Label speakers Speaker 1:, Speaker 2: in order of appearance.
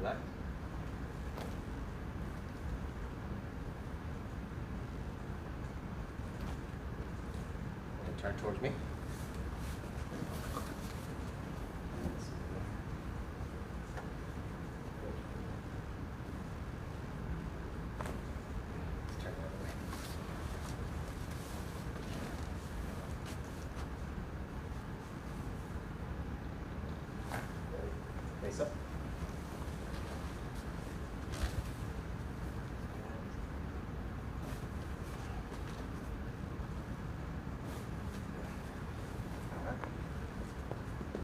Speaker 1: left. And turn towards me. Turn the other way. Face up.